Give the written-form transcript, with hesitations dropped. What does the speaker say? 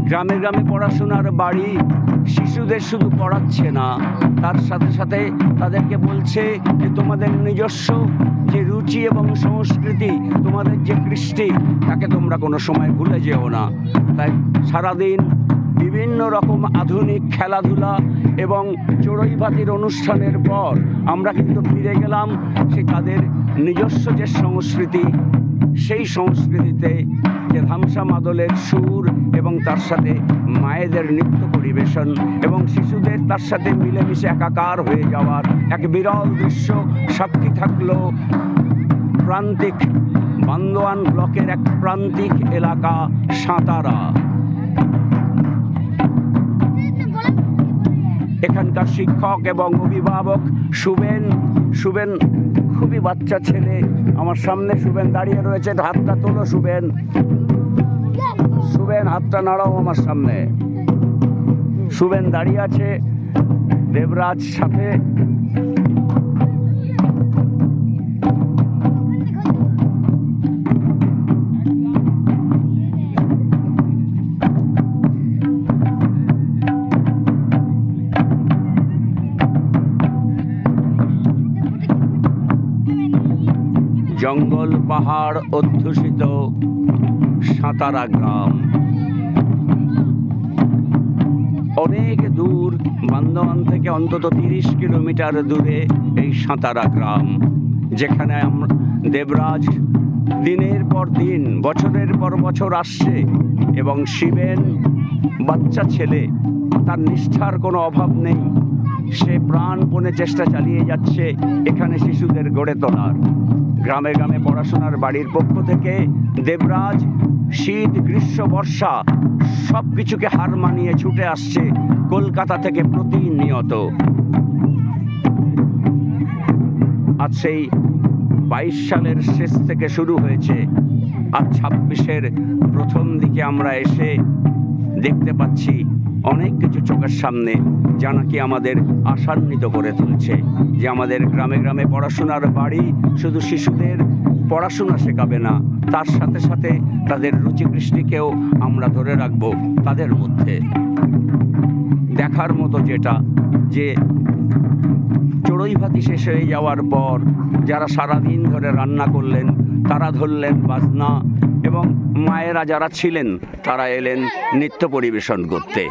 গ্রামে গ্রামে পড়াশোনার বাড়ি শিশুদের শুধু পড়াচ্ছে না, তার সাথে সাথে তাদেরকে বলছে যে তোমাদের নিজস্ব যে রুচি এবং সংস্কৃতি, তোমাদের যে কৃষ্টি, তাকে তোমরা কোনো সময় ভুলে যেও না। তাই সারাদিন বিভিন্ন রকম আধুনিক খেলাধুলা এবং চড়ুইভাতির অনুষ্ঠানের পর আমরা কিন্তু ফিরে গেলাম সে তাদের নিজস্ব যে সংস্কৃতি, সেই সংস্কৃতিতে যে ধামসা মাদলের সুর এবং তার সাথে মায়েদের নৃত্য পরিবেশন এবং শিশুদের তার সাথে মিলেমিশে একাকার হয়ে যাওয়ার এক বিরল দৃশ্য সাক্ষী থাকলো প্রান্তিক বান্দোয়ান ব্লকের এক প্রান্তিক এলাকা সাঁতারা। এখানকার শিক্ষক এবং অভিভাবক শুভেন খুবই বাচ্চা ছেলে, আমার সামনে শুভেন দাঁড়িয়ে রয়েছে। হাতটা তোলো শুভেন, হাতটা নাড়াও আমার সামনে। শুভেন দাঁড়িয়ে আছে দেবরাজ সাথে। জঙ্গল পাহাড় অধ্যুষিত সাঁতারা গ্রাম, অনেক দূর, বান্দোয়ান থেকে অন্তত 30 কিলোমিটার দূরে এই সাঁতারা গ্রাম, যেখানে দেবরাজ দিনের পর দিন বছরের পর বছর আসছে এবং শিবেন বাচ্চা ছেলে, তার নিষ্ঠার কোনো অভাব নেই। সে প্রাণপণে চেষ্টা চালিয়ে যাচ্ছে এখানে শিশুদের গড়ে তোলার। গ্রামে গ্রামে পড়াশোনার বাড়ির পক্ষ থেকে দেবরাজ শীত গ্রীষ্ম বর্ষা সব কিছুকে হার মানিয়ে ছুটে আসছে কলকাতা থেকে প্রতিনিয়ত। আজ সেই 22 সালের শেষ থেকে শুরু হয়েছে, আজ 26-এর প্রথম দিকে আমরা এসে দেখতে পাচ্ছি অনেক কিছু চোখের সামনে, যা নাকি আমাদের আশান্বিত করে তুলছে যে আমাদের গ্রামে গ্রামে পড়াশোনার বাড়ি শুধু শিশুদের পড়াশোনা শেখাবে না, তার সাথে সাথে তাদের রুচিকৃষ্টিকেও আমরা ধরে রাখব তাদের মধ্যে। দেখার মতো যেটা, যে চড়ুইভাতি শেষ হয়ে যাওয়ার পর যারা সারাদিন ধরে রান্না করলেন, তারা ধরলেন বাজনা এবং মায়েরা যারা ছিলেন তারা এলেন নৃত্য পরিবেশন করতে।